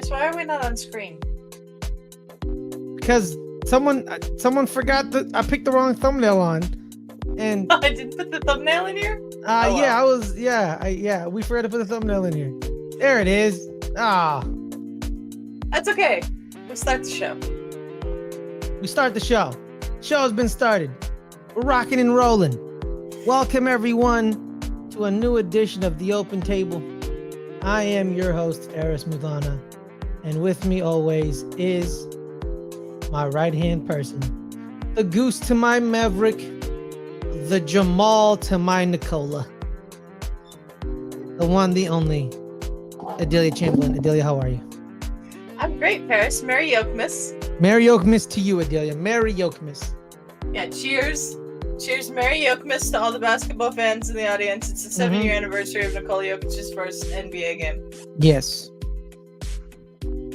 Paris, why are we not on screen? Because someone forgot that I picked the wrong thumbnail on, and I didn't put the thumbnail in here. We forgot to put the thumbnail in here. There it is. That's okay. We'll start the show. We start the show. Show has been started. We're rocking and rolling. Welcome everyone to a new edition of The Open Table. I am your host, Eris Muthana, and with me always is my right-hand person, the Goose to my Maverick, the Jamal to my Nicola, the one, the only, Adelia Chamberlain. Adelia, how are you? I'm great, Paris. Merry Yokemas. Merry Yokemas to you, Adelia. Merry Yokemas. Yeah, cheers. Cheers, Merry Yokemas to all the basketball fans in the audience. It's the 7-year anniversary of Nikola Jokic's first NBA game. Yes.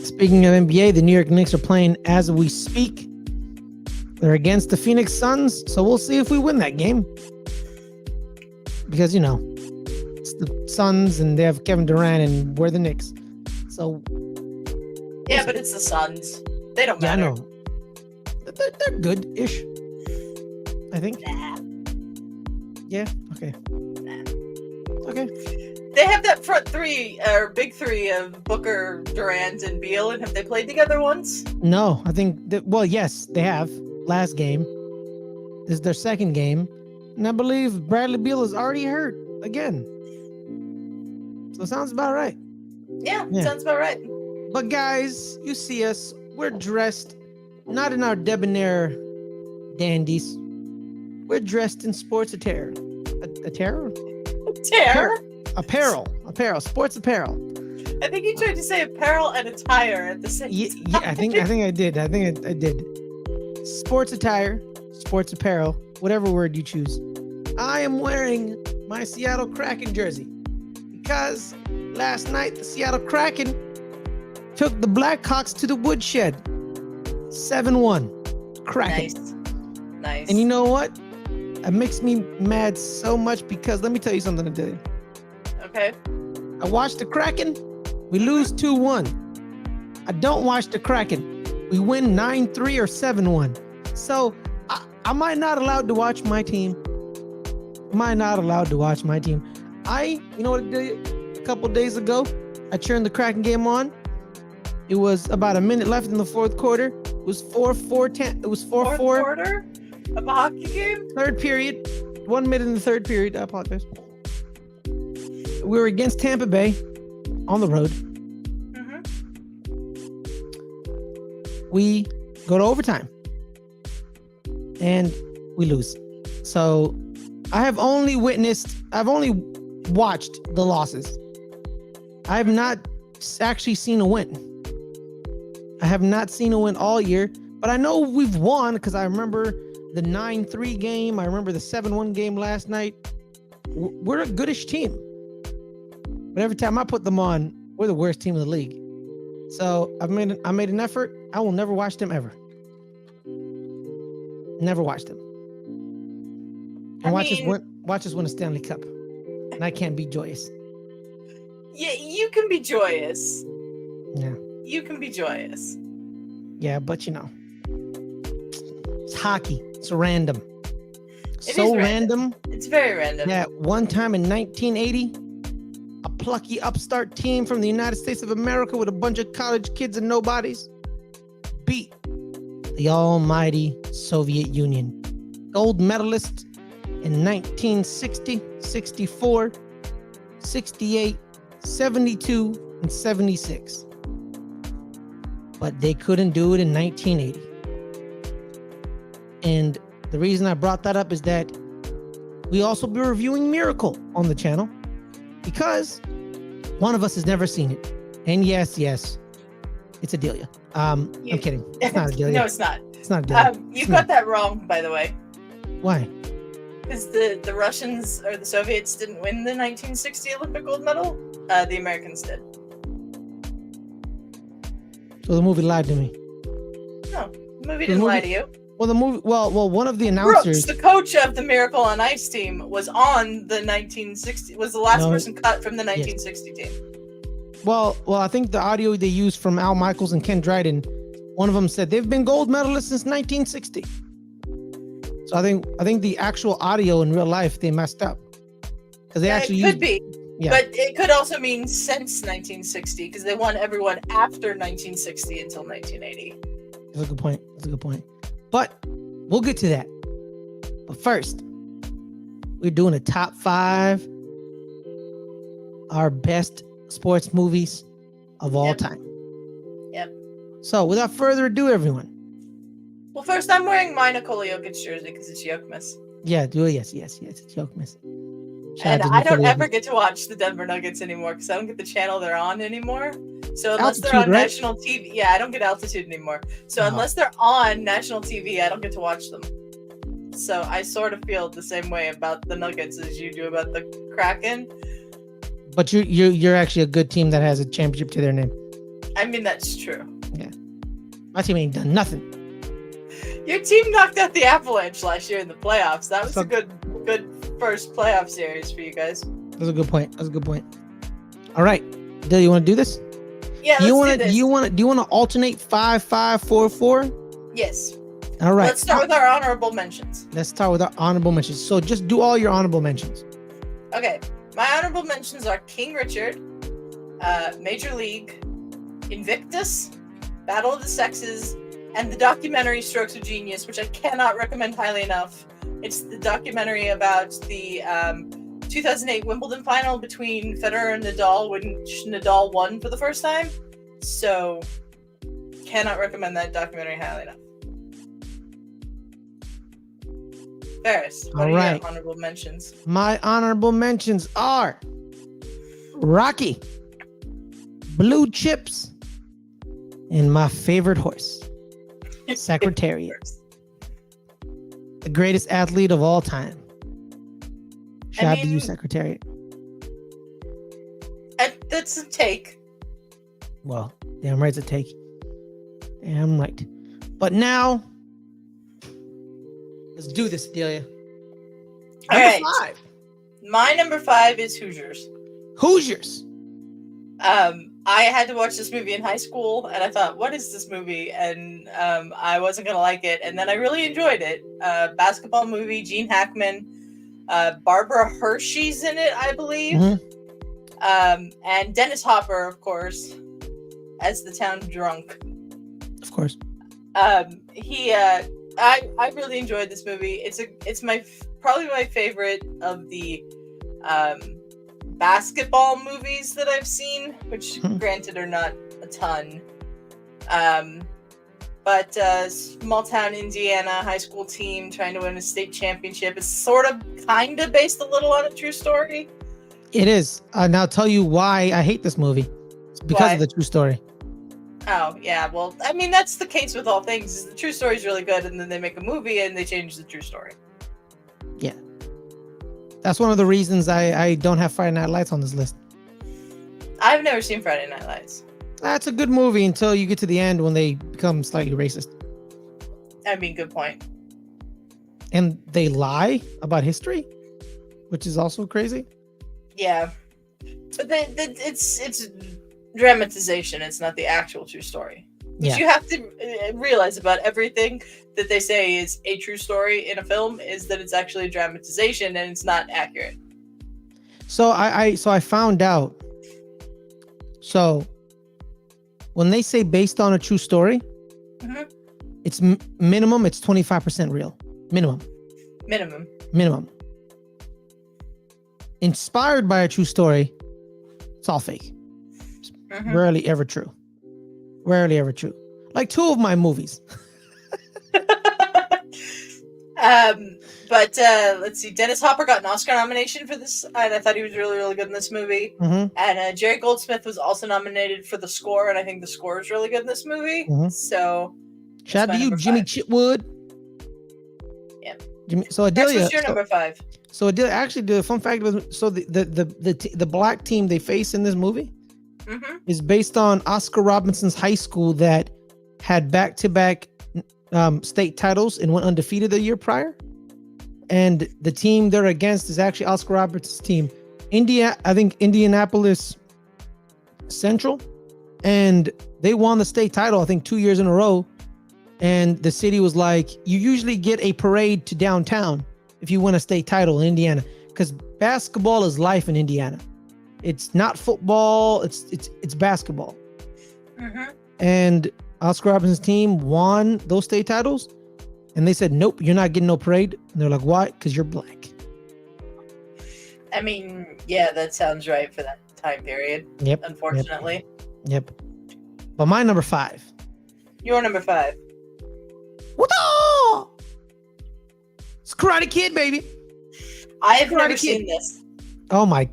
Speaking of NBA, the New York Knicks are playing as we speak. They're against the Phoenix Suns, so we'll see if we win that game. Because, you know, it's the Suns and they have Kevin Durant and we're the Knicks. So... yeah, but it's the Suns. They don't matter. Yeah, I know. They're good-ish, I think. Nah. Yeah? Okay. Nah. Okay. They have that front three, or big three of Booker, Durant, and Beal, and have they played together once? No, I think well, yes, they have. Last game. This is their second game. And I believe Bradley Beal is already hurt again. So it sounds about right. Yeah, sounds about right. But guys, you see us. We're dressed not in our debonair dandies. We're dressed in sports attire. Attire? Apparel. Sports apparel. I think you tried to say apparel and attire at the same time. Yeah, I think I did. I did. Sports attire, sports apparel, whatever word you choose. I am wearing my Seattle Kraken jersey because last night the Seattle Kraken took the Blackhawks to the woodshed. 7-1. Kraken. Nice. And you know what? It makes me mad so much because let me tell you something today. Okay. I watched the Kraken. We lose 2-1. I don't watch the Kraken. We win 9-3 or 7-1. So am I not allowed to watch my team? You know what I did a couple days ago? I turned the Kraken game on. It was about a minute left in the fourth quarter. It was 4-4. It was 4-4. Fourth quarter of a hockey game? Third period. 1 minute in the third period. I apologize. We were against Tampa Bay on the road. We go to overtime and we lose. So I've only watched the losses. I have not actually seen a win. I have not seen a win all year, but I know we've won because I remember the 9-3 game. I remember the 7-1 game last night. We're a goodish team. But every time I put them on, we're the worst team in the league. So I made an effort. I will never watch them ever. Never watch them. And watch us win a Stanley Cup. And I can't be joyous. Yeah, you can be joyous. Yeah. You can be joyous. Yeah, but you know, it's hockey. It's random. It is random. It's very random. Yeah, one time in 1980, a plucky upstart team from the United States of America with a bunch of college kids and nobodies beat the almighty Soviet Union. Gold medalist in 1960, 64, 68, 72, and 76. But they couldn't do it in 1980. And the reason I brought that up is that we also be reviewing Miracle on the channel because one of us has never seen it. And yes, it's Adelia. I'm kidding. It's not Adelia. No, it's not. It's not Adelia. You got that wrong, by the way. Why? Because the Russians or the Soviets didn't win the 1960 Olympic gold medal. The Americans did. So the movie lied to me. No, the movie didn't lie to you. Well, one of the announcers, Brooks, the coach of the Miracle on Ice team, was on the 1960. Was the last person cut from the 1960 team. Well, I think the audio they used from Al Michaels and Ken Dryden, one of them said they've been gold medalists since 1960. So I think the actual audio in real life they messed up because they actually could be, yeah. But it could also mean since 1960 because they won everyone after 1960 until 1980. That's a good point. But we'll get to that. But first, we're doing a top 5 our best sports movies of all time. Yep. So without further ado, everyone. Well, first I'm wearing my Nikola Jokic jersey because it's Jokic. Yeah, do it. Yes, it's Jokic. And I don't ever get to watch the Denver Nuggets anymore because I don't get the channel they're on anymore. So unless they're on national TV, yeah, I don't get altitude anymore. So unless they're on national TV, I don't get to watch them. So I sort of feel the same way about the Nuggets as you do about the Kraken. But you're actually a good team that has a championship to their name. I mean, that's true. Yeah. My team ain't done nothing. Your team knocked out the Avalanche last year in the playoffs. That was a good first playoff series for you guys. That's a good point. All right. Adelia, you want to do this? Yeah, let's do this. Do you want to alternate 5-5-4-4? Yes. All right. Let's start with our honorable mentions. So just do all your honorable mentions. Okay. My honorable mentions are King Richard, Major League, Invictus, Battle of the Sexes, and the documentary Strokes of Genius, which I cannot recommend highly enough. It's the documentary about the 2008 Wimbledon final between Federer and Nadal, which Nadal won for the first time. So, cannot recommend that documentary highly enough. Ferris, what are your honorable mentions? My honorable mentions are Rocky, Blue Chips, and my favorite horse, Secretariat. The greatest athlete of all time. Shout out to you, Secretariat. That's a take. Well, damn right it's a take. Damn right. But now, let's do this, Adelia. All right. 5. My number 5 is Hoosiers. I had to watch this movie in high school, and I thought, what is this movie? And I wasn't going to like it. And then I really enjoyed it. Basketball movie, Gene Hackman. Barbara Hershey's in it, I believe. Mm-hmm. And Dennis Hopper, of course, as the town drunk. Of course. I really enjoyed this movie. It's probably my favorite of the basketball movies that I've seen, which granted are not a ton. But small town Indiana high school team trying to win a state championship. It's sort of kind of based a little on a true story. It is. And I'll tell you why I hate this movie. It's because of the true story. Oh, yeah. Well, I mean, that's the case with all things. Is the true story is really good, and then they make a movie and they change the true story. Yeah. That's one of the reasons I don't have Friday Night Lights on this list. I've never seen Friday Night Lights. That's a good movie until you get to the end when they become slightly racist. I mean, good point. And they lie about history, which is also crazy. Yeah. But it's dramatization. It's not the actual true story. Which you have to realize about everything that they say is a true story in a film is that it's actually a dramatization and it's not accurate. So I found out. So when they say based on a true story, it's minimum. It's 25% real. Minimum. Inspired by a true story, it's all fake. It's rarely ever true. Like 2 of my movies. But let's see. Dennis Hopper got an Oscar nomination for this, and I thought he was really, really good in this movie. And Jerry Goldsmith was also nominated for the score, and I think the score is really good in this movie. So, shout out to you, Jimmy Chitwood. Yeah. So Adelia, what's your number 5? So Adelia, actually, the fun fact was, so the black team they face in this movie is based on Oscar Robinson's high school that had back-to-back state titles and went undefeated the year prior. And the team they're against is actually Oscar Robertson's team. I think Indianapolis Central, and they won the state title, I think 2 years in a row. And the city was like, you usually get a parade to downtown if you win a state title in Indiana, because basketball is life in Indiana. It's not football, it's basketball. Mm-hmm. And Oscar Robinson's team won those state titles, and they said, nope, you're not getting no parade. And they're like, why? Because you're black. I mean, yeah, that sounds right for that time period. Yep. Unfortunately. Yep. But my number 5. Your number 5. What the? It's Karate Kid, baby. I have Karate never Kid. seen this. Oh my,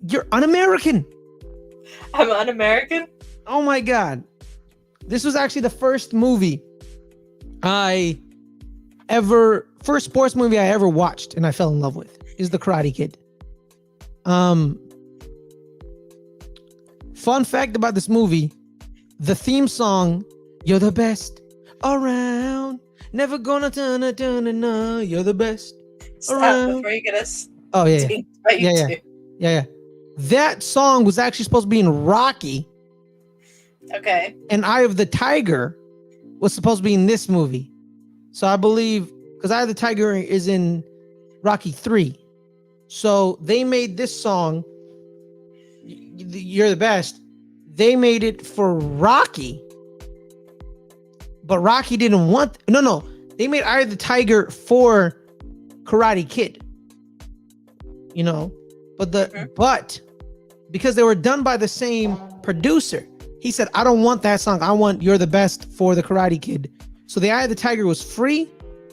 you're un-American. I'm un-American? Oh my God. This was actually the first sports movie I ever watched and I fell in love with, is The Karate Kid. Fun fact about this movie, the theme song, "You're the best around, never gonna turn, you're the best Stop around." before you get us. Oh yeah. dinged by YouTube. Yeah. That song was actually supposed to be in Rocky, Okay. and Eye of the Tiger was supposed to be in this movie. So I believe, because Eye of the Tiger is in Rocky 3. So they made this song, "You're the Best." They made it for Rocky, but Rocky didn't want. No. They made Eye of the Tiger for Karate Kid. You know, but because they were done by the same producer, he said, "I don't want that song. I want You're the Best for the Karate Kid." So the Eye of the Tiger was free,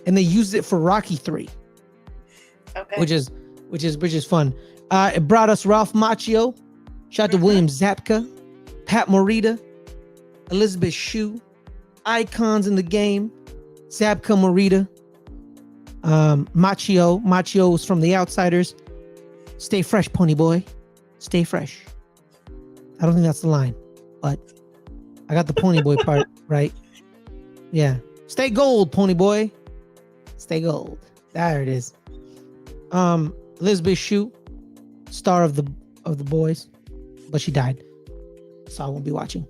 and they used it for Rocky 3. Okay. Which is fun. It brought us Ralph Macchio, shout out to William Zabka, Pat Morita, Elizabeth Shue, icons in the game, Zabka, Morita, Macchio was from The Outsiders. Stay fresh, pony boy. Stay fresh. I don't think that's the line, but I got the pony boy part right. Yeah. Stay gold, pony boy. Stay gold. There it is. Elizabeth Shue, star of the boys, but she died, so I won't be watching.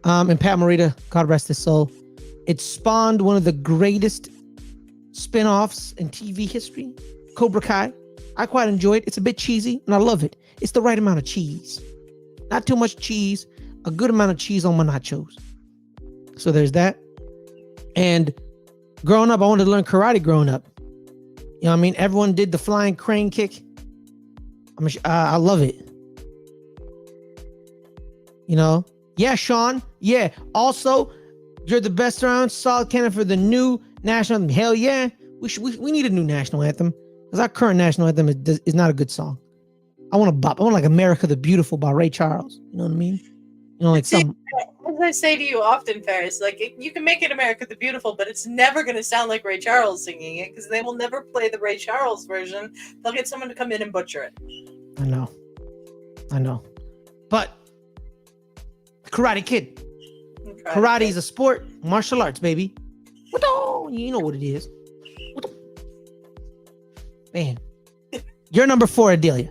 And Pat Morita, God rest his soul. It spawned one of the greatest spin-offs in TV history, Cobra Kai. I quite enjoy it. It's a bit cheesy, and I love it. It's the right amount of cheese. Not too much cheese, a good amount of cheese on my nachos. So there's that. And growing up, I wanted to learn karate growing up. You know what I mean? Everyone did the flying crane kick. I love it. You know? Yeah, Sean. Yeah. Also, You're the Best around. Solid cannon for the new national anthem. Hell yeah. We need a new national anthem, because our current national anthem is not a good song. I want a bop. I want like America the Beautiful by Ray Charles. You know what I mean? You know, like some. As I say to you often, Ferris, like you can make it America the Beautiful, but it's never going to sound like Ray Charles singing it, because they will never play the Ray Charles version. They'll get someone to come in and butcher it. I know. But Karate Kid. Karate is a sport, martial arts, baby. You know what it is. Man. You're number 4, Adelia.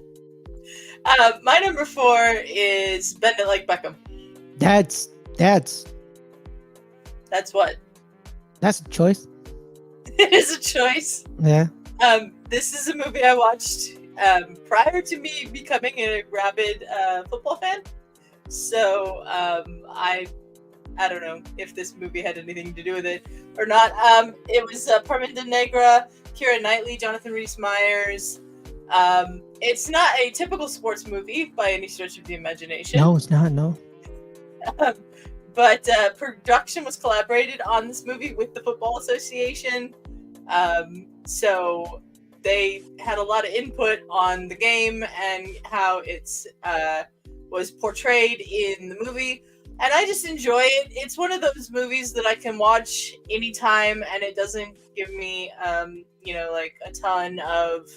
My number 4 is Bend It Like Beckham. That's what? That's a choice. It is a choice. Yeah. This is a movie I watched prior to me becoming a rabid football fan. So I don't know if this movie had anything to do with it or not. It was Parminder Negra, Keira Knightley, Jonathan Rhys-Meyers. It's not a typical sports movie by any stretch of the imagination. No, it's not. No. But production was collaborated on this movie with the Football Association. So they had a lot of input on the game and how it's was portrayed in the movie. And I just enjoy it. It's one of those movies that I can watch anytime, and it doesn't give me, like a ton of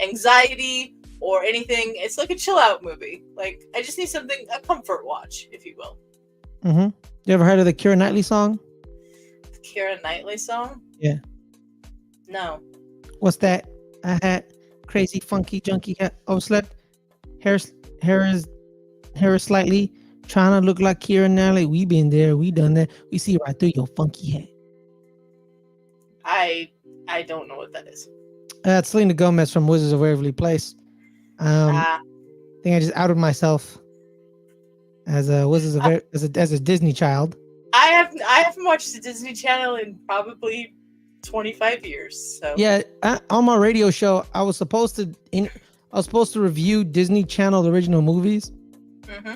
anxiety or anything. It's like a chill out movie. Like, I just need something, a comfort watch, if you will. Mm-hmm. You ever heard of the Keira Knightley song? The Keira Knightley song? Yeah. No. What's that? I had crazy, funky, junky, overslept. Hair is hair slightly, trying to look like Keira Knightley. We been there, we done that. We see right through your funky head. I don't know what that is. It's Selena Gomez from Wizards of Waverly Place. I think I just outed myself as a as a Disney child. I haven't watched the Disney Channel in probably 25 years. So Yeah, on my radio show, I was supposed to review Disney Channel original movies. Mm-hmm.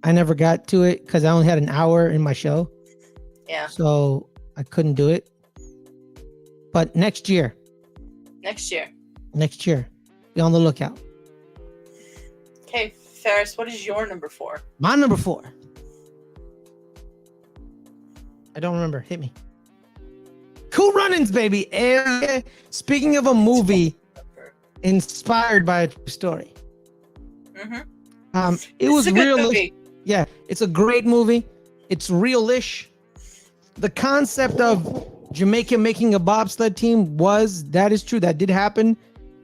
I never got to it because I only had an hour in my show. Yeah. So I couldn't do it. But next year. Next year. Be on the lookout. Okay, Ferris, what is your number 4? My number 4. I don't remember. Hit me. Cool Runnings, baby. Speaking of a movie inspired by a true story. Mm-hmm. It was a good real. movie. Yeah, it's a great movie. It's real-ish. The concept of Jamaica making a bobsled team that is true. That did happen.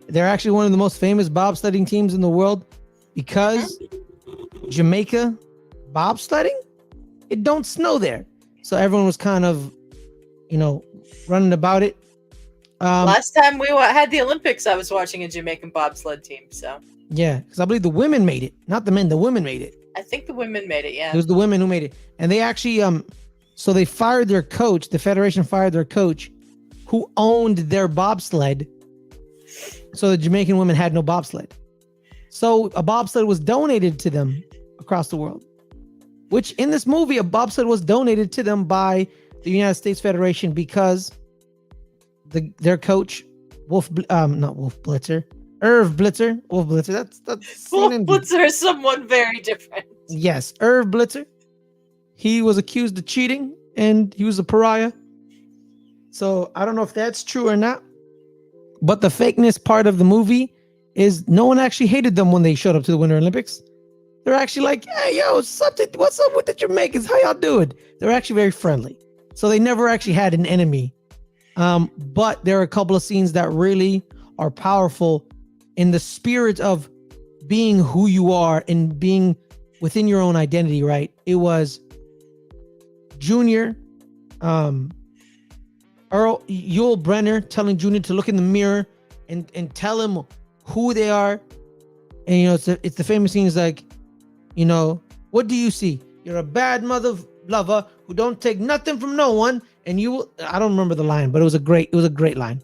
They're actually one of the most famous bobsledding teams in the world because Jamaica bobsledding, it don't snow there. So everyone was kind of, running about it. Last time we had the Olympics, I was watching a Jamaican bobsled team. So yeah, because I believe the women made it, not the men. The women made it. I think the women made it. Yeah, it was the women who made it, and they actually so they fired their coach. The federation fired their coach, who owned their bobsled. So the Jamaican women had no bobsled. So a bobsled was donated to them across the world. Which in this movie, a bobsled was donated to them by the United States Federation because their coach, Irv Blitzer. Wolf Blitzer. That's Wolf Blitzer is someone very different. Yes, Irv Blitzer. He was accused of cheating and he was a pariah. So I don't know if that's true or not. But the fakeness part of the movie is no one actually hated them when they showed up to the Winter Olympics. They're actually like, hey, yo, what's up with the Jamaicans? How y'all doing? They're actually very friendly. So they never actually had an enemy. But there are a couple of scenes that really are powerful in the spirit of being who you are and being within your own identity, right? It was Junior, Yul Brenner telling Junior to look in the mirror and tell him who they are. And, it's the famous scene is like, what do you see? You're a bad mother lover who don't take nothing from no one. And I don't remember the line, but it was a great line.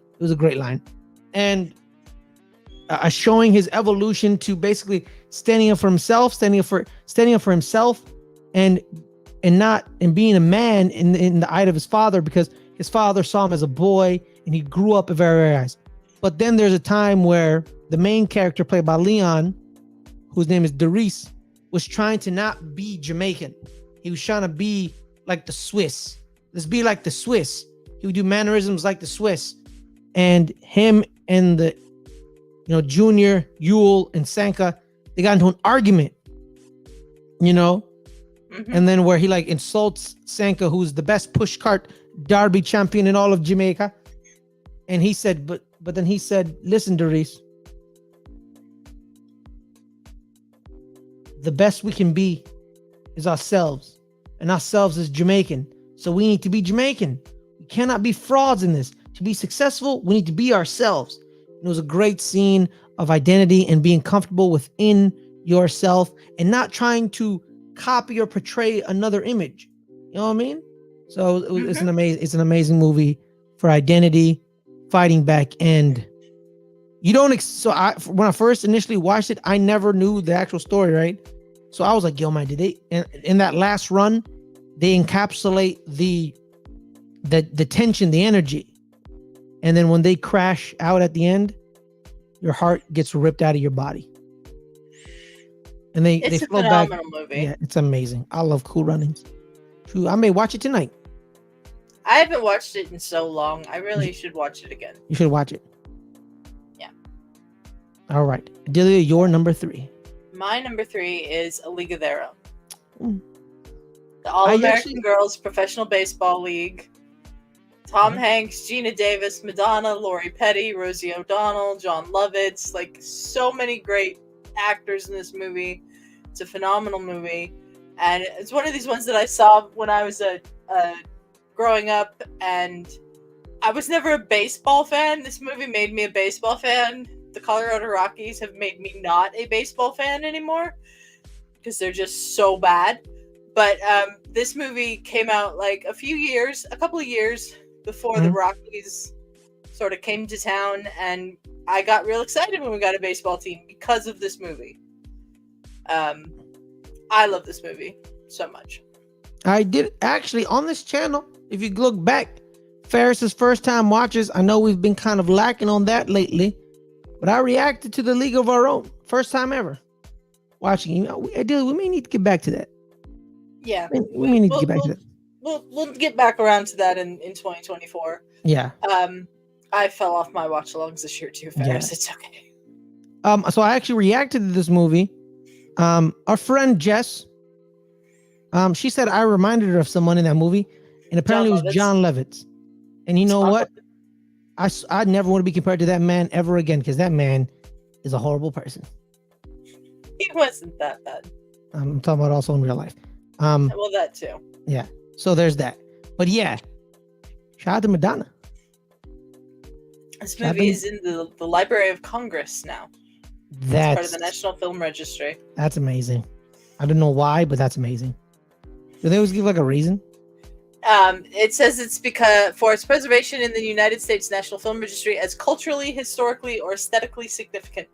And showing his evolution to basically standing up for himself, standing up for himself and being a man in the eye of his father, because his father saw him as a boy and he grew up very eyes. But then there's a time where the main character played by Leon, whose name is Derice, was trying to not be Jamaican. He was trying to be like the Swiss. Let's be like the Swiss. He would do mannerisms like the Swiss. And him and the, Junior, Yul, and Sanka, they got into an argument, Mm-hmm. And then where he insults Sanka, who's the best pushcart derby champion in all of Jamaica. And he said, but then he said, listen, Derice, the best we can be is ourselves, and ourselves is Jamaican. So we need to be Jamaican. We cannot be frauds in this. To be successful, we need to be ourselves. And it was a great scene of identity and being comfortable within yourself and not trying to copy or portray another image. You know what I mean? So it's an amazing movie for identity, fighting back, and you don't. When I first initially watched it, I never knew the actual story, right? So I was like, yo, man, did they in that last run, they encapsulate the tension, the energy. And then when they crash out at the end, your heart gets ripped out of your body. And they flow back. Movie. Yeah, it's amazing. I love Cool Runnings. True, I may watch it tonight. I haven't watched it in so long. I really should watch it again. You should watch it. Yeah. All right. Adelia, your number 3. My number 3 is A League of Their Own. The All-American Girls Professional Baseball League. Tom Hanks, Gina Davis, Madonna, Lori Petty, Rosie O'Donnell, John Lovitz. So many great actors in this movie. It's a phenomenal movie, and it's one of these ones that I saw when I was growing up, and I was never a baseball fan. This movie made me a baseball fan. The Colorado Rockies have made me not a baseball fan anymore because they're just so bad. But this movie came out like a couple of years before the Rockies sort of came to town, and I got real excited when we got a baseball team because of this movie. I love this movie so much. I did actually on this channel. If you look back, Ferris's first time watches. I know we've been kind of lacking on that lately, but I reacted to The League of Our Own, first time ever watching. Adelia, we may need to get back to that. Yeah, we may need to get back to that. We'll get back around to that in 2024. Yeah. I fell off my watch alongs this year too, Ferris. Yeah. It's okay. So I actually reacted to this movie. Our friend Jess, she said I reminded her of someone in that movie, and apparently it was John Lovitz. And you know what? I never want to be compared to that man ever again, because that man is a horrible person. He wasn't that bad. I'm talking about also in real life. Well, that too. Yeah. So there's that. But yeah, shout out to Madonna. This movie is in the Library of Congress now. That's part of the National Film Registry. That's amazing. I don't know why, but that's amazing. Do they always give like a reason? It says it's because for its preservation in the United States National Film Registry as culturally, historically, or aesthetically significant.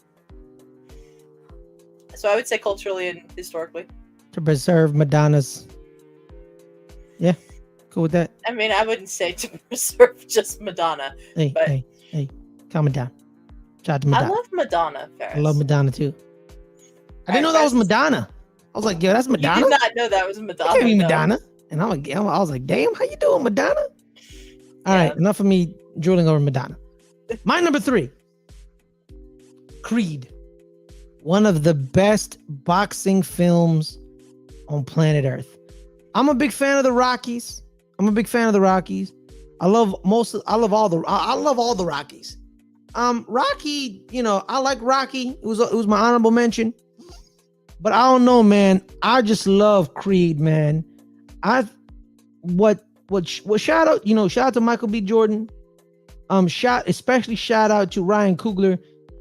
So I would say culturally and historically. To preserve Madonna's. Yeah, cool with that. I mean, I wouldn't say to preserve just Madonna. Hey, calm it down. Shout out to Madonna. I love Madonna, Ferris. I love Madonna too. I didn't know that was Madonna. I was like, yo, that's Madonna? You did not know that was Madonna. That can't be Madonna. And I was like, damn, how you doing, Madonna? All right, enough of me drooling over Madonna. My number 3. Creed. One of the best boxing films on planet Earth. I'm a big fan of the Rockies. I love all the Rockies. Rocky, I like Rocky. It was my honorable mention. But I don't know, man. I just love Creed, man. Shout out to Michael B. Jordan. Especially shout out to Ryan Coogler,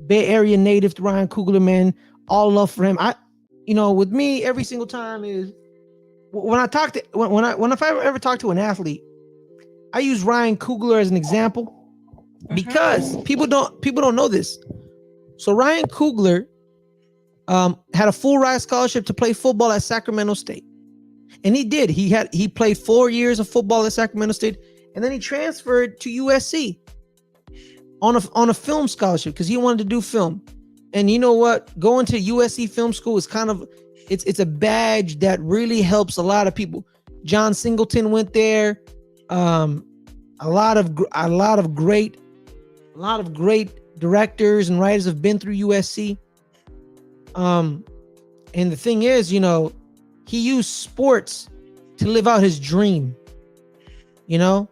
Bay Area native to Ryan Coogler, man. All love for him. With me, every single time is when I talk to if I ever talk to an athlete, I use Ryan Coogler as an example because people don't know this. So Ryan Coogler had a full ride scholarship to play football at Sacramento State. And he did. He played 4 years of football at Sacramento State, and then he transferred to USC on a film scholarship because he wanted to do film. And you know what? Going to USC Film School is kind of it's a badge that really helps a lot of people. John Singleton went there. A lot of great directors and writers have been through USC. And the thing is, he used sports to live out his dream, and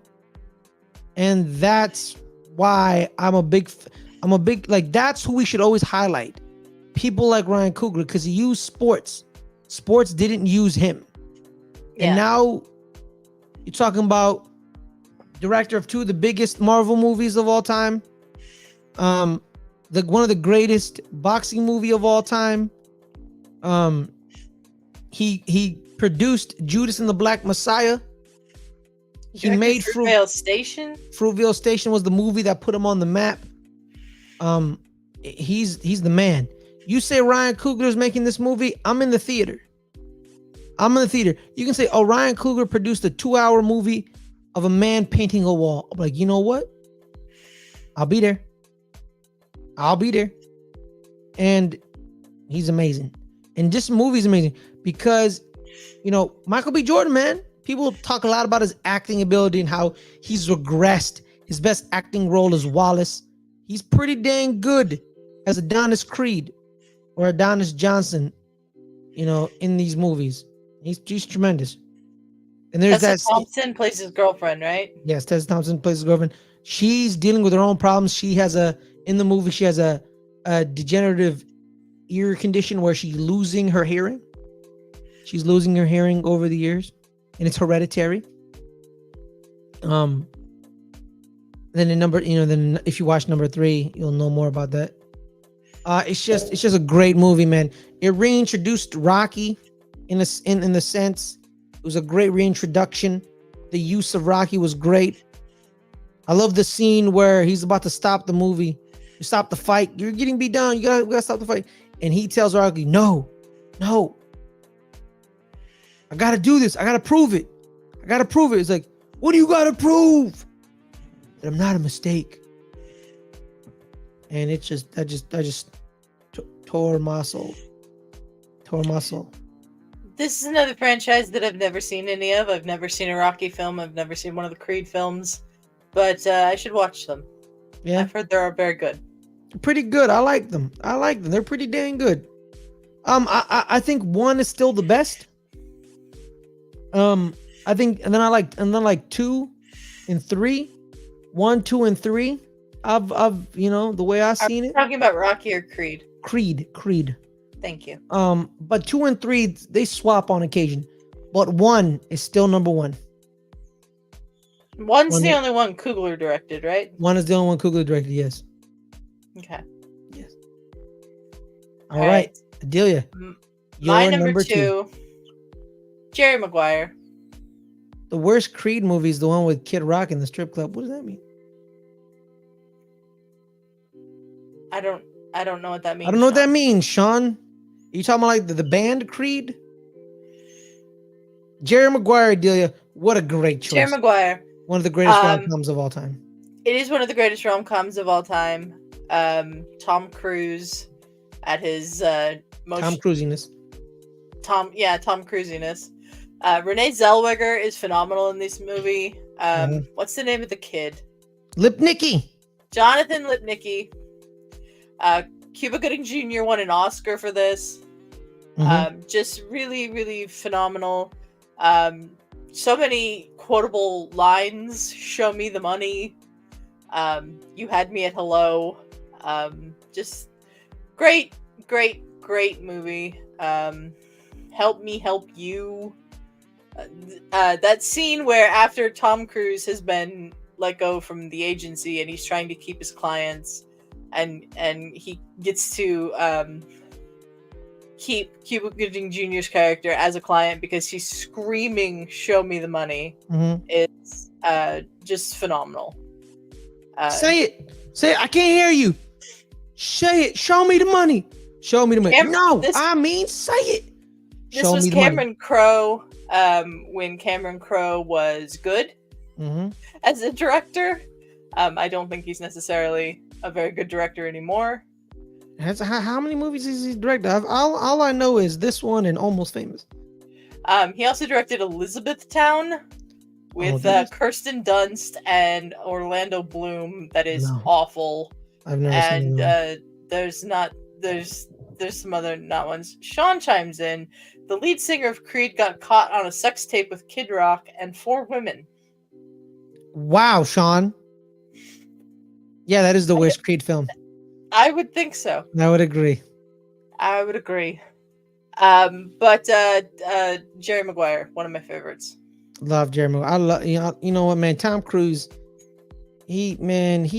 that's why I'm a big, that's who we should always highlight. People like Ryan Coogler, because he used sports. Sports didn't use him. Yeah. And now you're talking about director of 2 of the biggest Marvel movies of all time. One of the greatest boxing movie of all time. He produced Judas and the Black Messiah. He made Fruitvale Station. Fruitvale Station was the movie that put him on the map. He's the man. You say Ryan Coogler's making this movie, I'm in the theater. You can say, oh, Ryan Coogler produced a 2-hour movie of a man painting a wall. I'm like, you know what? I'll be there. And he's amazing. And this movie's amazing because, Michael B. Jordan, man, people talk a lot about his acting ability and how he's regressed. His best acting role is Wallace. He's pretty dang good as Adonis Creed or Adonis Johnson, in these movies. He's tremendous. And there's Tessa Thompson plays his girlfriend, right? Yes, Tessa Thompson plays his girlfriend. She's dealing with her own problems. In the movie, she has a degenerative ear condition where she's losing her hearing. She's losing her hearing over the years, and it's hereditary. Then then if you watch number 3, you'll know more about that. It's just a great movie, man. It reintroduced Rocky in the sense it was a great reintroduction. The use of Rocky was great. I love the scene where he's about to stop the movie. You stop the fight. You're getting beat down. We gotta stop the fight. And he tells Rocky, no. I gotta do this. I gotta prove it. It's like, what do you gotta prove? That I'm not a mistake. And it just tore my soul. This is another franchise that I've never seen any of. I've never seen a Rocky film. I've never seen one of the Creed films. But I should watch them. Yeah. I've heard they're very good. Pretty good. I like them. They're pretty dang good. I think 1 is still the best. I think, and then I like 2 and 3. 1, 2, and 3. I've the way I've seen it. Talking about Rocky or Creed? Creed. Thank you. But 2 and 3 they swap on occasion, but 1 is still number 1. One's the only one Coogler directed, right? 1 is the only one Coogler directed. Yes. Okay. Yes. All right, Adelia. My number 2. Jerry Maguire. The worst Creed movie is the one with Kid Rock in the strip club. What does that mean? I don't know what that means. I don't know what that means, Sean. Are you talking about like the band Creed? Jerry Maguire, Adelia. What a great choice. Jerry Maguire. One of the greatest rom-coms of all time. It is one of the greatest rom-coms of all time. Tom Cruise at his most Tom Cruisiness. Tom Cruisiness. Renee Zellweger is phenomenal in this movie. What's the name of the kid? Lipnicki. Jonathan Lipnicki. Cuba Gooding Jr. won an Oscar for this. Just really, really phenomenal. So many quotable lines. Show me the money. You had me at hello. Just great movie. Help me help you. That scene where after Tom Cruise has been let go from the agency and he's trying to keep his clients, and he gets to keep Cuba Gooding Jr.'s character as a client because he's screaming, "Show me the money!" It's just phenomenal. Say it. I can't hear you. Say it. Show me the money. Show me the money. Say it. This was Cameron Crowe. When Cameron Crowe was good as a director. I don't think he's necessarily a very good director anymore. How many movies is he directed? All I know is this one and Almost Famous. He also directed Elizabethtown with Kirsten Dunst and Orlando Bloom. That is awful. I've never seen that. There's some other not ones. Sean chimes in. The lead singer of Creed got caught on a sex tape with Kid Rock and 4 women. Wow, Sean. Yeah, that is the worst Creed film. I would think so. I would agree. But Jerry Maguire, one of my favorites. Love Jerry Maguire. I love you know what, man. Tom Cruise. He makes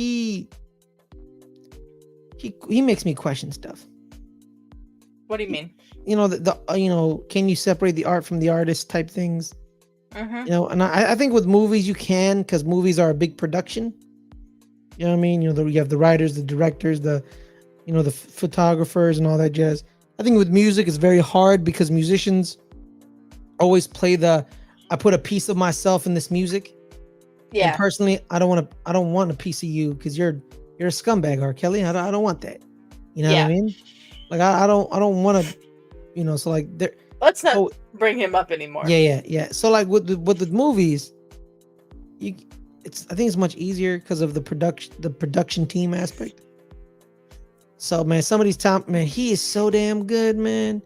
me question stuff. What do you mean? Can you separate the art from the artist type things? And I think with movies you can, because movies are a big production. You know what I mean? You have the writers, the directors, the photographers and all that jazz. I think with music it's very hard because musicians always play I put a piece of myself in this music. Yeah. And personally, I don't want a piece of you because you're a scumbag, R. Kelly. I don't want that. You know what I mean? Like I don't want to, so like there. Let's not bring him up anymore. Yeah. So like with the movies, I think it's much easier because of the production team aspect. So man, somebody's top man, he is so damn good, man.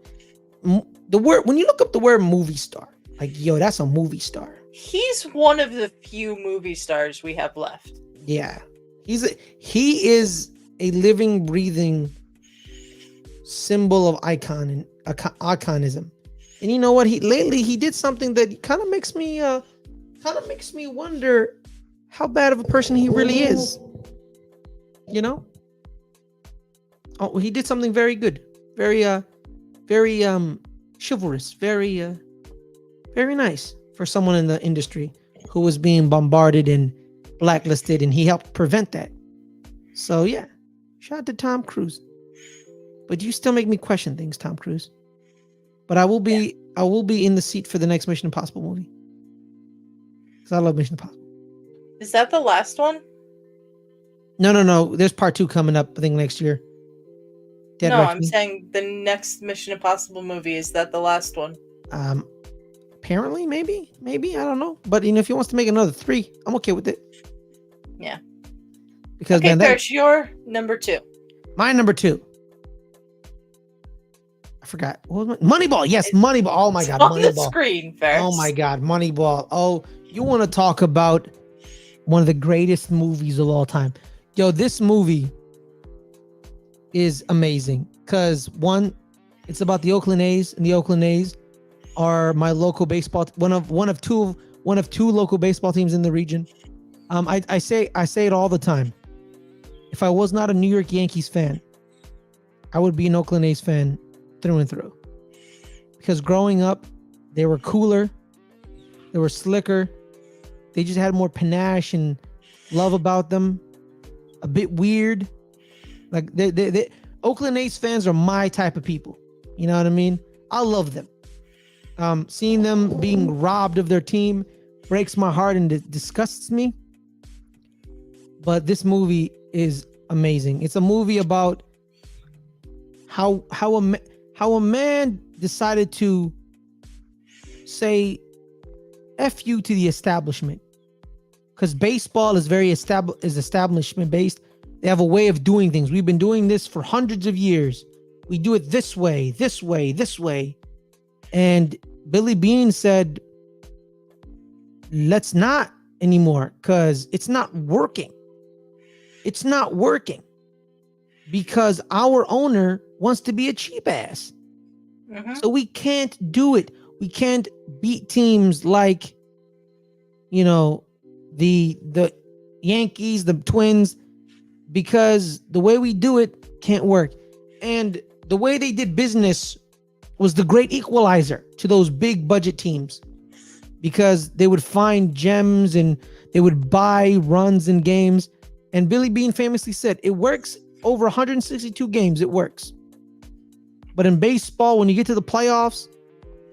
The word, when you look up the word movie star, like that's a movie star. He's one of the few movie stars we have left. Yeah, he is a living, breathing symbol of iconism. And you know what? He did something that kind of makes me wonder how bad of a person he really is. You know? Oh, he did something very good, very chivalrous, very nice for someone in the industry who was being bombarded and blacklisted, and he helped prevent that. So yeah, shout out to Tom Cruise. But you still make me question things, Tom Cruise. But I will be in the seat for the next Mission Impossible movie. Because I love Mission Impossible. Is that the last one? No. There's part 2 coming up, I think, next year. Dead no, Reckoning. I'm saying the next Mission Impossible movie. Is that the last one? Apparently, maybe, I don't know. But if he wants to make another 3, I'm okay with it. Yeah. Because okay, man, Parrish, your number 2. My number 2. I forgot. What was Moneyball? Yes, Moneyball. Oh my God, on Moneyball. The screen, Ferris. Oh my God, Moneyball. Oh, you want to talk about one of the greatest movies of all time? Yo, this movie is amazing because one, it's about the Oakland A's, and the Oakland A's are my local baseball, one of two local baseball teams in the region. I say it all the time. If I was not a New York Yankees fan, I would be an Oakland A's fan through and through. Because growing up, they were cooler, they were slicker, they just had more panache and love about them. A bit weird. Like they Oakland A's fans are my type of people. You know what I mean? I love them. Seeing them being robbed of their team breaks my heart and it disgusts me. But this movie is amazing. It's a movie about how a man decided to say F you to the establishment. Because baseball is very establishment based. They have a way of doing things. We've been doing this for hundreds of years. We do it this way, this way, this way. And Billy Beane said, let's not anymore, because it's not working. It's not working because our owner wants to be a cheap ass. Mm-hmm. So we can't do it. We can't beat teams like, the Yankees, the Twins, because the way we do it can't work. And the way they did business was the great equalizer to those big budget teams, because they would find gems and they would buy runs in games. And Billy Beane famously said, it works over 162 games. It works. But in baseball, when you get to the playoffs,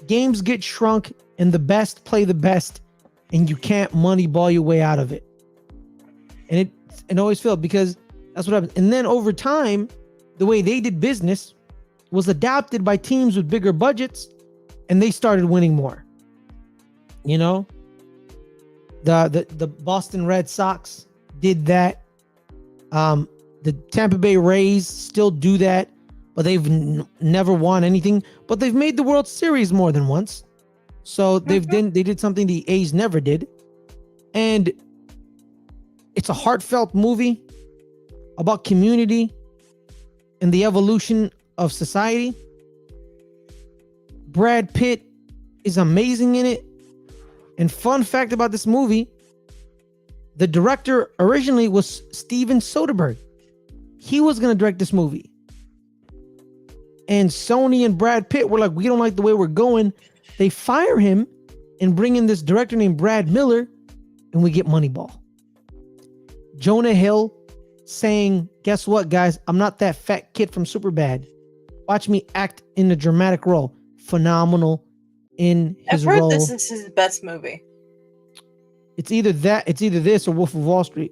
games get shrunk and the best play the best, and you can't moneyball your way out of it. And it always failed, because that's what happened. And then over time, the way they did business was adapted by teams with bigger budgets, and they started winning more. The Boston Red Sox did that. The Tampa Bay Rays still do that, but they've never won anything. But they've made the World Series more than once. So they did something the A's never did. And it's a heartfelt movie about community and the evolution of society. Brad Pitt is amazing in it. And fun fact about this movie, the director originally was Steven Soderbergh. He was going to direct this movie. And Sony and Brad Pitt were like, we don't like the way we're going. They fire him and bring in this director named Brad Miller, and we get Moneyball. Jonah Hill saying, guess what, guys? I'm not that fat kid from Superbad. Watch me act in a dramatic role. Phenomenal in his role. I've heard this is his best movie. It's either this or Wolf of Wall Street.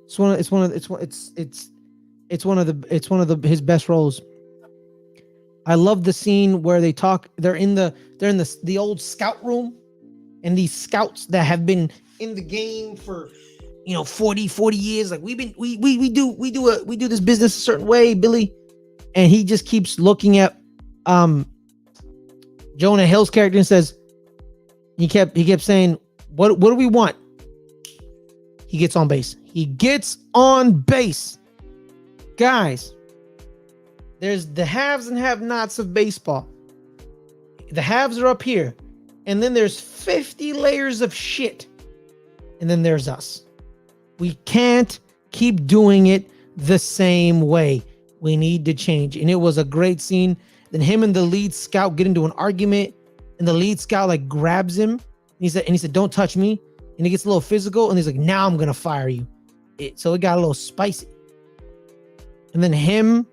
It's one of his best roles. I love the scene where they're in the old scout room, and these scouts that have been in the game for 40 years, like we do this business a certain way, Billy, and he just keeps looking at Jonah Hill's character and says, he kept saying, what do we want? He gets on base. Guys, there's the haves and have-nots of baseball. the haves are up here, and then there's 50 layers of shit, and then there's us. We can't keep doing it the same way. We need to change. And it was a great scene. Then him and the lead scout get into an argument, and the lead scout like grabs him. And he said, "Don't touch me." And he gets a little physical, and he's like, "Now I'm gonna fire you." So it got a little spicy. And then him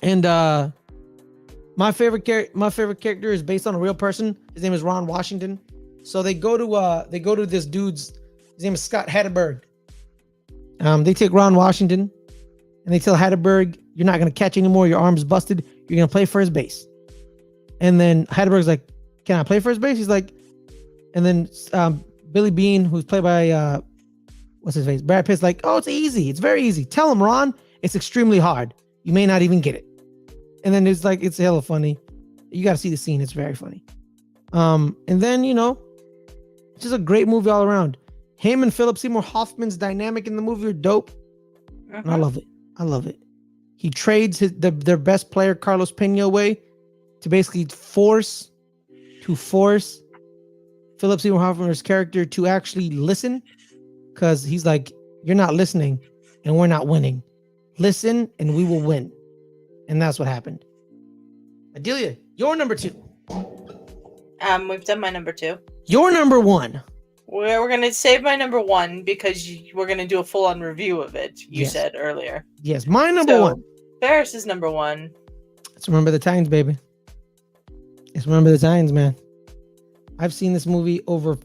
and my favorite character is based on a real person. His name is Ron Washington. So they go to this dude's. His name is Scott Hatterberg. They take Ron Washington, and they tell Hatterberg, "You're not gonna catch anymore. Your arm's busted. You're gonna play first base." And then Hatterberg's like, "Can I play first base?" He's like, and then Billy Bean, who's played by what's his face? Brad Pitt's like, "Oh, it's easy. It's very easy. Tell him, Ron, it's extremely hard. You may not even get it." And then it's like, it's hella funny. You got to see the scene. It's very funny. And then, it's just a great movie all around. Him and Philip Seymour Hoffman's dynamic in the movie are dope. And I love it. I love it. He trades their best player, Carlos Pena, away to basically force Philip Seymour Hoffman's character to actually listen, because he's like, "You're not listening and we're not winning. Listen and we will win." And that's what happened. Adelia, your number 2. We've done my number 2. Your number 1. We're going to save my number 1 because we're going to do a full-on review of it, you said earlier. Yes, my number 1. Ferris is number 1. Let's remember the Titans, baby. Let's remember the Titans, man. I've seen this movie over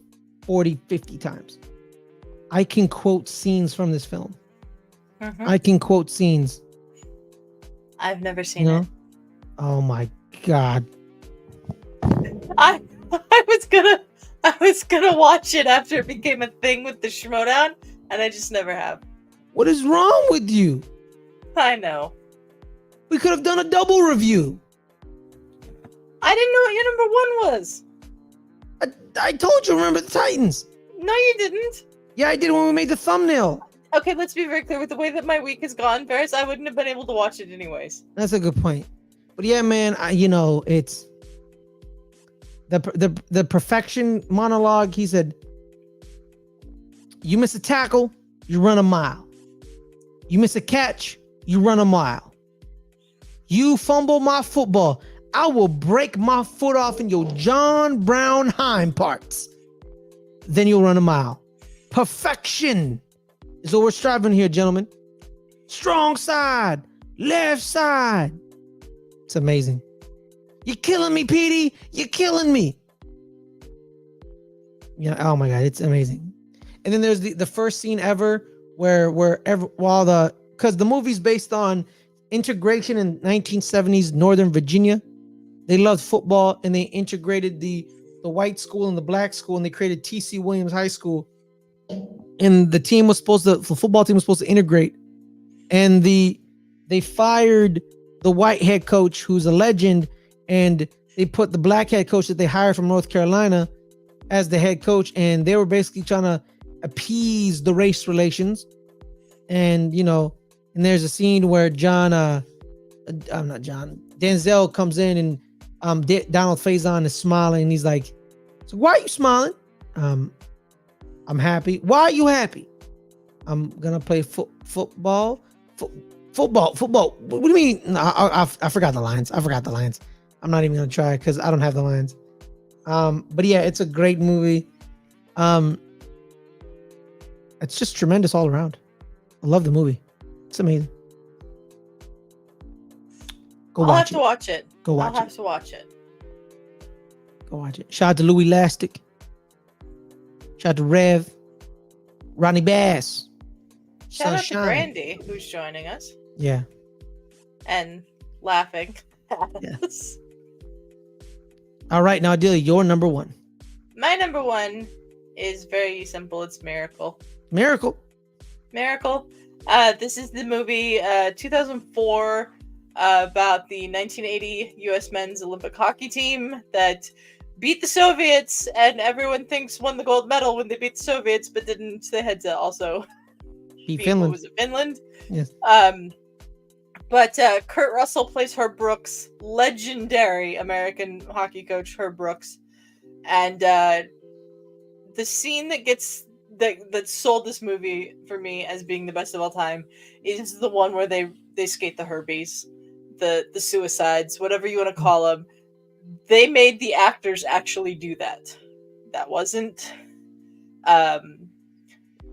40, 50 times. I can quote scenes from this film. I can quote scenes. I've never seen it. Oh my God. I was gonna watch it after it became a thing with the Schmodown, and I just never have. What is wrong with you? I know. We could have done a double review. I didn't know what your number 1 was. I told you, remember the Titans. No, you didn't. Yeah, I did when we made the thumbnail. Okay, let's be very clear. With the way that my week has gone, Ferris, I wouldn't have been able to watch it anyways. That's a good point. But yeah, man, it's the perfection monologue. He said, "You miss a tackle, you run a mile. You miss a catch, you run a mile. You fumble my football, I will break my foot off in your John Brown hind parts. Then you'll run a mile." Perfection is what we're striving here, gentlemen. Strong side, left side. It's amazing. You're killing me, Petey. You're killing me. Oh my God, it's amazing. And then there's the first scene ever because the movie's based on integration in 1970s Northern Virginia. They loved football, and they integrated the white school and the black school, and they created T.C. Williams High School. And the football team was supposed to integrate. And they fired the white head coach, who's a legend, and they put the black head coach that they hired from North Carolina as the head coach. And they were basically trying to appease the race relations. And, and there's a scene where Denzel comes in, and Donald Faison is smiling, and he's like, "So why are you smiling?" "I'm happy." "Why are you happy?" "I'm gonna play football." Football. What do you mean? No, I forgot the lines. I'm not even gonna try because I don't have the lines. But yeah, it's a great movie. It's just tremendous all around. I love the movie. It's amazing. I'll have to watch it. Go watch it. I'll have to watch it. Go watch it. Shout out to Louis Lastic. Shout out to Rev. Ronnie Bass. Shout out to Sunshine. Brandy, who's joining us Yeah. and laughing at Yeah. us. All right, now Adelia, your number 1. My number 1 is very simple. It's Miracle. Miracle. This is the movie 2004 about the 1980 U.S. men's Olympic hockey team that beat the Soviets, and everyone thinks won the gold medal when they beat the Soviets, but didn't. They had to also beat Finland. What was it, Finland? Yes. But Kurt Russell plays Herb Brooks, legendary American hockey coach Herb Brooks, and the scene that sold this movie for me as being the best of all time is the one where they skate the Herbies, the suicides, whatever you want to call them. They made the actors actually do that. That wasn't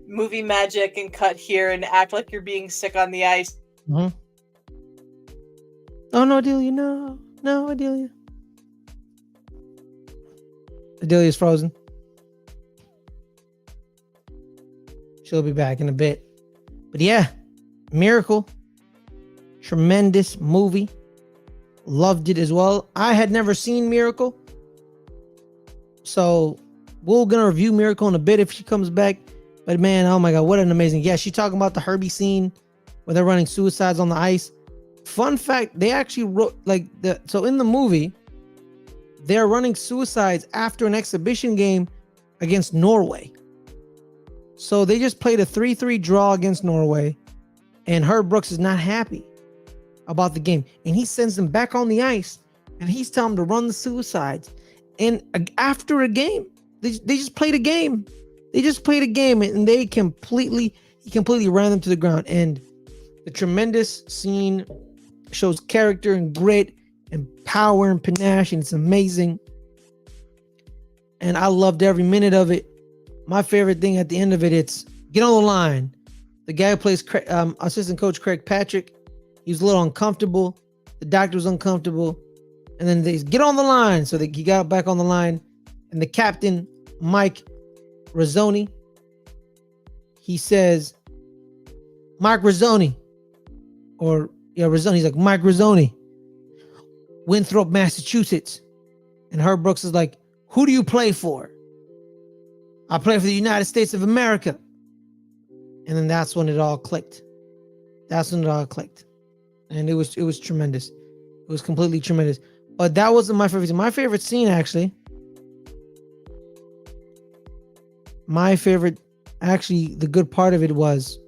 movie magic and cut here and act like you're being sick on the ice. Mm-hmm. Oh no, Adelia, no, Adelia. Adelia's frozen. She'll be back in a bit. But yeah, Miracle. Tremendous movie. Loved it as well. I had never seen Miracle. So we're going to review Miracle in a bit if she comes back. But man, oh my God, what an amazing. Yeah, she's talking about the Herbie scene where they're running suicides on the ice. Fun fact, they actually wrote so in the movie, they're running suicides after an exhibition game against Norway. So they just played a 3-3 draw against Norway, and Herb Brooks is not happy about the game. And he sends them back on the ice, and he's telling them to run the suicides. And after a game, they just played a game. They just played a game, and he completely ran them to the ground. And the tremendous scene shows character and grit and power and panache, and it's amazing. And I loved every minute of it. My favorite thing at the end of it, it's get on the line. The guy who plays assistant coach Craig Patrick, he was a little uncomfortable. The doctor was uncomfortable. And then they get on the line. So he got back on the line. And the captain, Mike Rizzoni, he says, Mike Rizzoni. Rizzoni. He's like, Mike Rizzoni, Winthrop, Massachusetts. And Herb Brooks is like, who do you play for? I play for the United States of America. And then that's when it all clicked. And it was tremendous. It was completely tremendous. But that wasn't my favorite scene. My favorite scene, actually, the good part of it was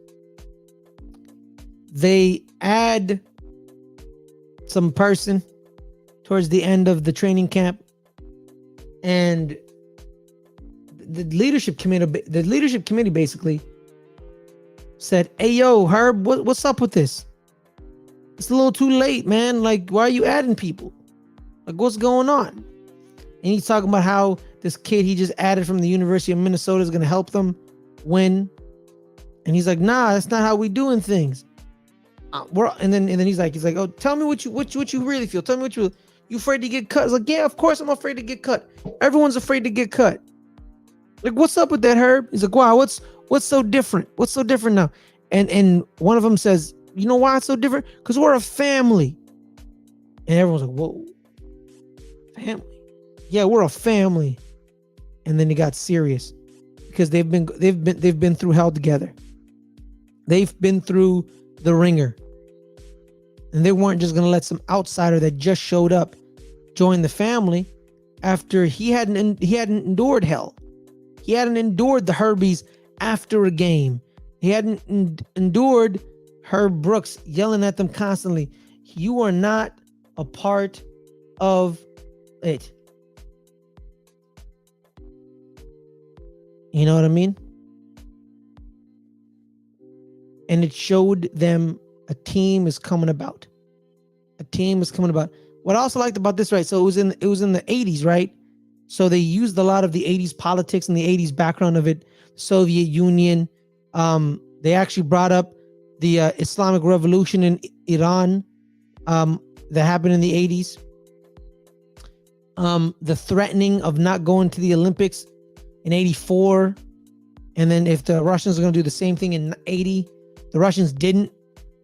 they add some person towards the end of the training camp, and the leadership committee basically said, hey, yo, Herb, what's up with this? It's a little too late, man. Like, why are you adding people? Like, what's going on? And he's talking about how this kid he just added from the University of Minnesota is going to help them win. And he's like, nah, that's not how we doing things. And then he's like, oh, tell me what you really feel. Tell me what you afraid to get cut? I was like, yeah, of course I'm afraid to get cut. Everyone's afraid to get cut. Like, what's up with that, Herb? He's like, wow, what's so different? What's so different now? And one of them says, you know why it's so different? Because we're a family. And everyone's like, whoa, family? Yeah, we're a family. And then it got serious because they've been through hell together. They've been through the ringer. And they weren't just gonna let some outsider that just showed up join the family after he hadn't endured hell. He hadn't endured the Herbies after a game. He hadn't endured Herb Brooks yelling at them constantly. You are not a part of it. You know what I mean? And it showed them a team is coming about. A team is coming about. What I also liked about this, right? So it was in the 80s, right? So they used a lot of the 80s politics and the 80s background of it. Soviet Union. They actually brought up the Islamic Revolution in Iran that happened in the 80s. The threatening of not going to the Olympics in 84. And then if the Russians are going to do the same thing in 80, the Russians didn't.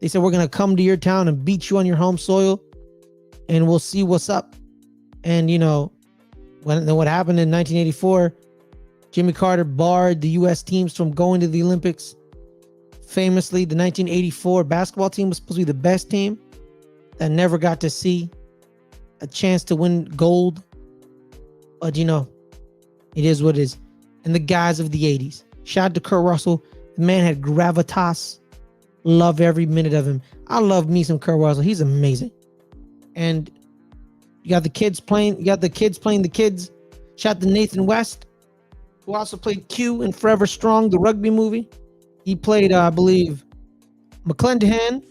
They said, we're going to come to your town and beat you on your home soil and we'll see what's up. And, you know, what happened in 1984, Jimmy Carter barred the U.S. teams from going to the Olympics. Famously, the 1984 basketball team was supposed to be the best team that never got to see a chance to win gold. But, you know, it is what it is. And the guys of the 80s. Shout out to Kurt Russell. The man had gravitas. Love every minute of him. I love me some Kurt Russell. He's amazing. And you got the kids playing. You got the kids playing the kids. Shout out to Nathan West, who also played Q in Forever Strong, the rugby movie. He played, I believe, McClendon.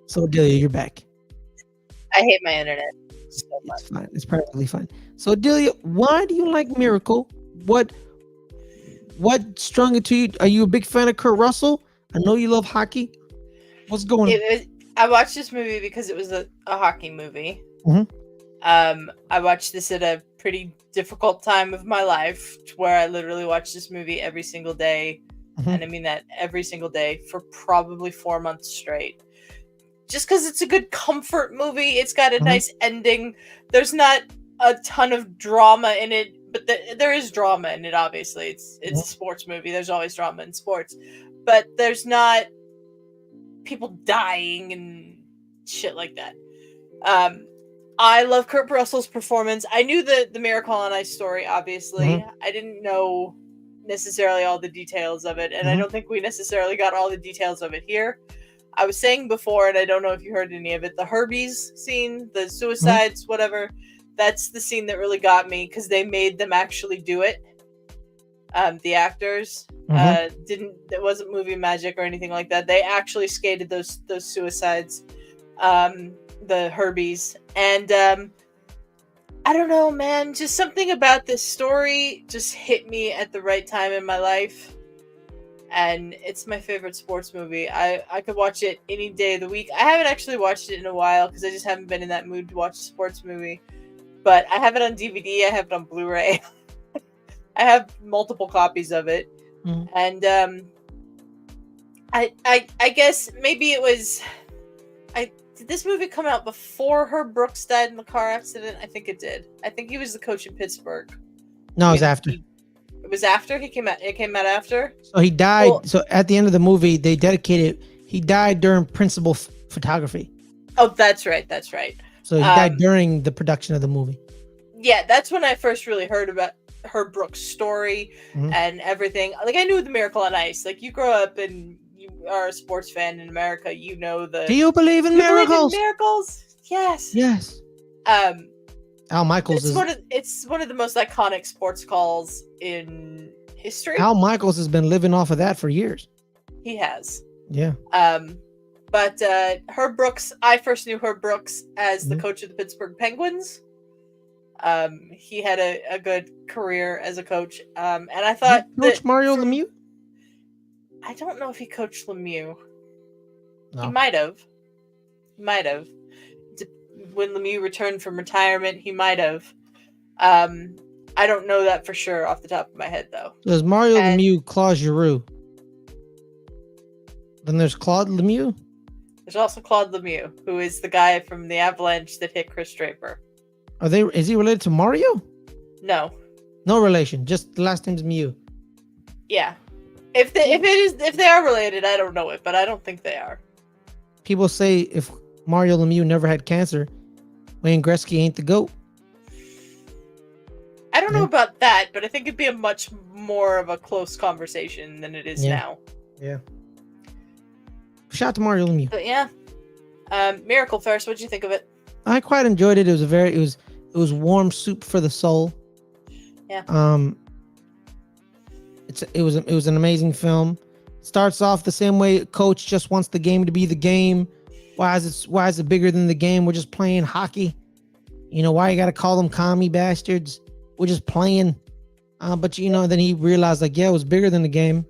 So Adelia, you're back. I hate my internet so much. It's fine. It's perfectly fine. So Adelia, why do you like Miracle? What strung it to you? Are you a big fan of Kurt Russell? I know you love hockey. What's going on? I watched this movie because it was a hockey movie. Mm-hmm. I watched this at a pretty difficult time of my life, where I literally watched this movie every single day, and I mean that every single day for probably 4 months straight. Just because it's a good comfort movie, it's got a nice ending. There's not a ton of drama in it, but there is drama in it. Obviously, it's a sports movie. There's always drama in sports, but there's not people dying and shit like that. I love Kurt Russell's performance. I knew the Miracle on Ice story, obviously. I didn't know necessarily all the details of it, and I don't think we necessarily got all the details of it here. I was saying before, and I don't know if you heard any of it, the Herbies scene, the suicides, whatever, that's the scene that really got me, because they made them actually do it. The actors it wasn't movie magic or anything like that. They actually skated those suicides, the Herbies. And I don't know, man, just something about this story just hit me at the right time in my life. And it's my favorite sports movie. I could watch it any day of the week. I haven't actually watched it in a while because I just haven't been in that mood to watch a sports movie. But I have it on DVD. I have it on Blu-ray. I have multiple copies of it. And I guess maybe it was... Did this movie come out before Herb Brooks died in the car accident? I think it did. I think he was the coach in Pittsburgh. No, it was after. It was after? It came out after? So he died. Well, so at the end of the movie, they dedicated... He died during principal photography. Oh, that's right. So he died during the production of the movie. Yeah, that's when I first really heard about Herb Brooks' story and everything. Like, I knew the Miracle on Ice. Like, you grow up and you are a sports fan in America. You know the... Do you believe in miracles? Believe in miracles? Yes. Yes. Al Michaels it's one of the most iconic sports calls in history. Al Michaels has been living off of that for years. He has. Yeah. But Herb Brooks, I first knew Herb Brooks as the coach of the Pittsburgh Penguins. He had a good career as a coach. And I thought Coach Mario Lemieux? I don't know if he coached Lemieux. No. He might have. When Lemieux returned from retirement, he might have. I don't know that for sure off the top of my head, though. There's Mario Lemieux, Claude Giroux. Then there's Claude Lemieux. There's also Claude Lemieux, who is the guy from the Avalanche that hit Chris Draper. Is he related to Mario? No. No relation. Just the last name's Mieux. Yeah. If they are related, I don't know it, but I don't think they are. People say if Mario Lemieux never had cancer, Wayne Gretzky ain't the GOAT. I don't know about that, but I think it'd be a much more of a close conversation than it is now. Yeah. Shout out to Mario Lemieux. But yeah. Miracle first, what'd you think of it? I quite enjoyed it. It was warm soup for the soul. Yeah. It was an amazing film. Starts off the same way. Coach just wants the game to be the game. Why is it bigger than the game? We're just playing hockey. You know, why you got to call them commie bastards? We're just playing. But you know, then he realized like, yeah, it was bigger than the game.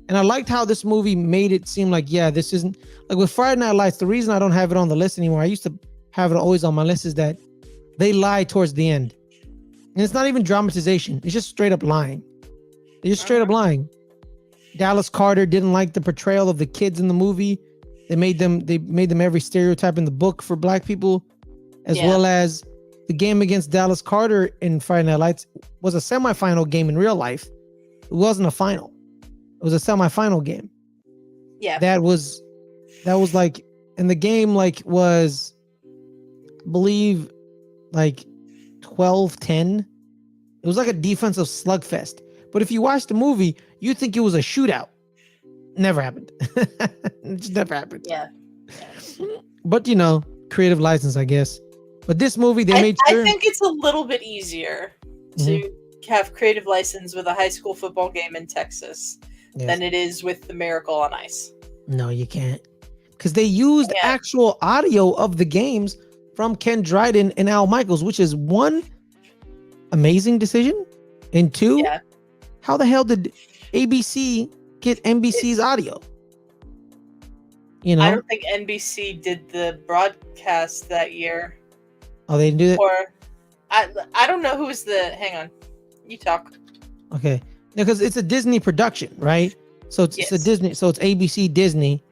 And I liked how this movie made it seem like, yeah, this isn't like with Friday Night Lights. The reason I don't have it on the list anymore, I used to have it always on my list, is that they lie towards the end. And it's not even dramatization. It's just straight up lying. They're just straight up lying. Dallas Carter didn't like the portrayal of the kids in the movie. They made them every stereotype in the book for black people, as well as the game against Dallas Carter in Friday Night Lights was a semifinal game in real life. It wasn't a final. It was a semifinal game. Yeah. That was like, and the game like was, I believe, like 12-10. It was like a defensive slugfest. But if you watch the movie, you think it was a shootout. Never happened. It just never happened. Yeah. But creative license, I guess. But this movie, they made sure. I think it's a little bit easier to have creative license with a high school football game in Texas than it is with the Miracle on Ice. No, you can't. Because they used actual audio of the games from Ken Dryden and Al Michaels, which is one, amazing decision. And two, how the hell did ABC get NBC's audio? I don't think NBC did the broadcast that year. Oh, they didn't do that? Or I don't know who was the. Hang on, you talk. Okay, because it's a Disney production, right? So it's a Disney. So it's ABC Disney,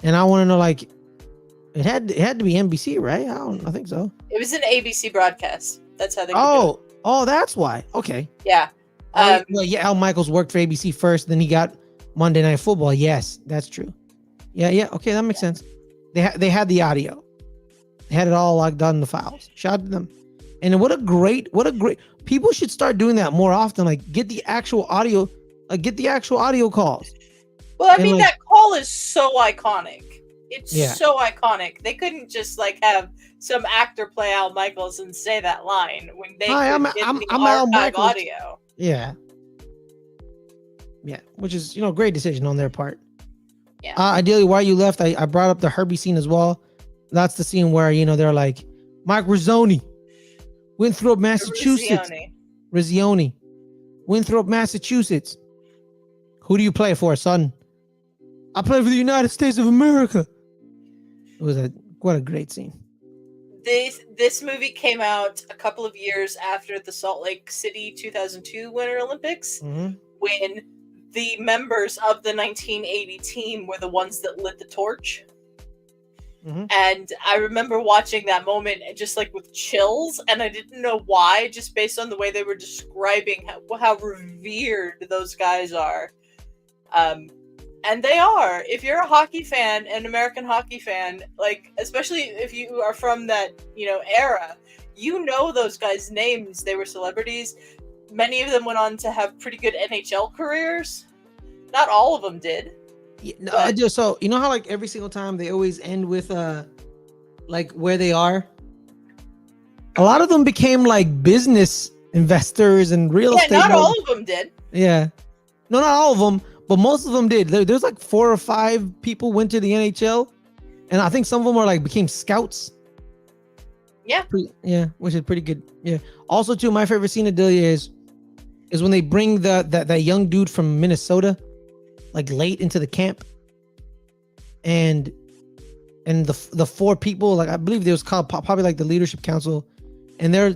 and I want to know, like, it had to be NBC, right? I think so. It was an ABC broadcast. That's how they. Do it. Oh, that's why. Okay. Yeah. Well, Al Michaels worked for ABC first, then he got Monday Night Football. Yes, that's true. Yeah. Okay, that makes sense. They had the audio. They had it all locked down in the files. Shout out to them. And what a great people should start doing that more often. Like, get the actual audio calls. Well, I mean, that call is so iconic. It's so iconic. They couldn't just like have some actor play Al Michaels and say that line when they I'm Al Michaels. Audio. Yeah, which is great decision on their part. Yeah. Ideally, while you left, I brought up the Herbie scene as well. That's the scene where they're like, Mike Rizzoni, Winthrop, Massachusetts. Rizzioni, Winthrop, Massachusetts. Who do you play for, son? I play for the United States of America. It was what a great scene. This movie came out a couple of years after the Salt Lake City 2002 Winter Olympics, when the members of the 1980 team were the ones that lit the torch. And I remember watching that moment just like with chills, and I didn't know why, just based on the way they were describing how revered those guys are. And they are. If you're a hockey fan, an American hockey fan, like, especially if you are from that, era, those guys' names. They were celebrities. Many of them went on to have pretty good NHL careers. Not all of them did. Yeah, no, I do. So how like every single time they always end with like where they are. A lot of them became like business investors and real estate. Not all of them did. Yeah, no, not all of them, but most of them did. There's like 4 or 5 people went to the NHL, and I think some of them are like became scouts. Yeah, which is pretty good. Yeah. Also, too, my favorite scene of Adelia is when they bring that young dude from Minnesota, like late into the camp, and the 4 people, like I believe there was called probably like the leadership council, and they're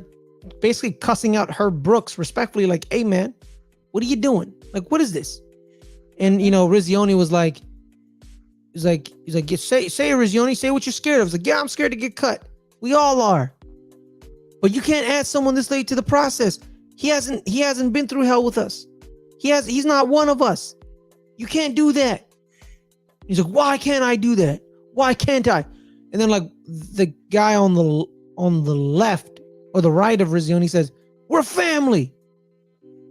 basically cussing out Herb Brooks respectfully, like, "Hey man, what are you doing? Like, what is this?" And Rizzioni was like, he's like, say Rizzioni, say what you're scared of. He's like, yeah, I'm scared to get cut. We all are. But you can't add someone this late to the process. He hasn't been through hell with us. He's not one of us. You can't do that. He's like, why can't I do that? Why can't I? And then like the guy on the left or the right of Rizzioni says, we're a family.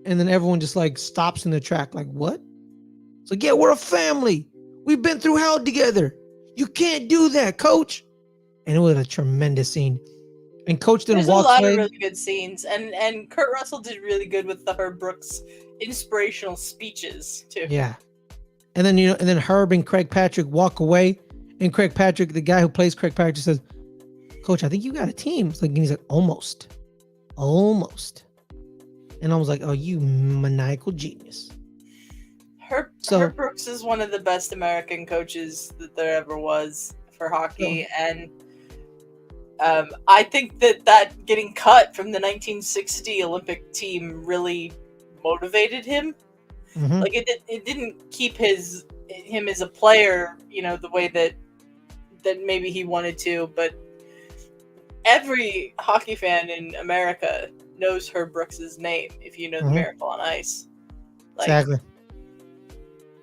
And then everyone just like stops in their track, like, what? It's like, yeah, we're a family. We've been through hell together. You can't do that, coach. And it was a tremendous scene. And coach didn't walk away. There's a lot of really good scenes. And Kurt Russell did really good with the Herb Brooks inspirational speeches too. Yeah. And then Herb and Craig Patrick walk away. And Craig Patrick, the guy who plays Craig Patrick, says, Coach, I think you got a team. It's like, and he's like, almost. And I was like, oh, you maniacal genius. Herb Brooks is one of the best American coaches that there ever was for hockey. And I think that getting cut from the 1960 Olympic team really motivated him. Like it didn't keep him as a player, the way that maybe he wanted to, but every hockey fan in America knows Herb Brooks' name if you know the Miracle on Ice. Like, exactly.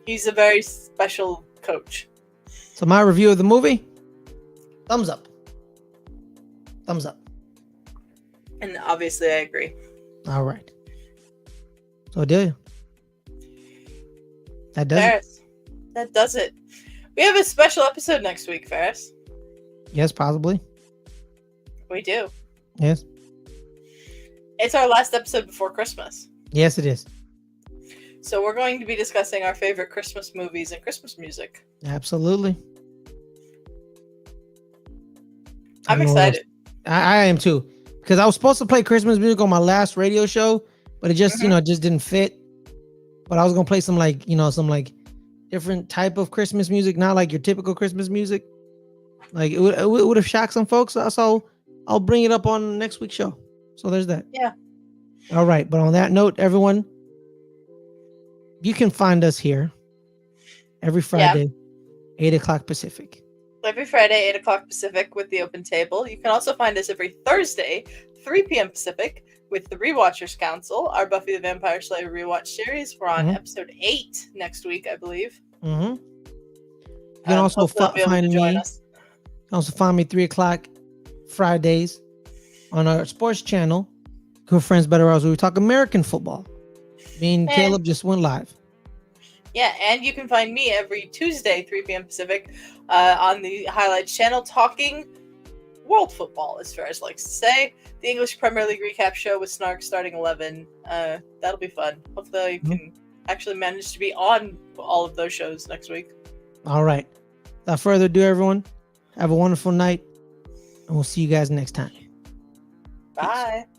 He's a very special coach. So my review of the movie, thumbs up. And obviously I agree. All right. So Adelia, that does it. that does it. We have a special episode next week, Ferris. Yes, possibly. We do. Yes. It's our last episode before Christmas. Yes, it is. So we're going to be discussing our favorite Christmas movies and Christmas music. Absolutely. I'm excited. I am too. Because I was supposed to play Christmas music on my last radio show, but it just, just didn't fit. But I was going to play some different type of Christmas music, not like your typical Christmas music. Like it would have shocked some folks. So I'll bring it up on next week's show. So there's that. Yeah. All right. But on that note, everyone, you can find us here every Friday, 8 o'clock Pacific. Every Friday, 8 o'clock Pacific with the Open Table. You can also find us every Thursday, 3 p.m. Pacific with the Rewatchers Council, our Buffy the Vampire Slayer rewatch series. We're on episode 8 next week, I believe. You can also find me. Also find me 3 o'clock Fridays on our sports channel, Good Friends Better Hours, where we talk American football. Me and Caleb just went live. Yeah, and you can find me every Tuesday, 3 p.m. Pacific, on the Highlights channel, talking world football, as Ferris likes to say. The English Premier League recap show with Snark starting 11. That'll be fun. Hopefully you can actually manage to be on all of those shows next week. All right. Without further ado, everyone, have a wonderful night, and we'll see you guys next time. Bye. Peace.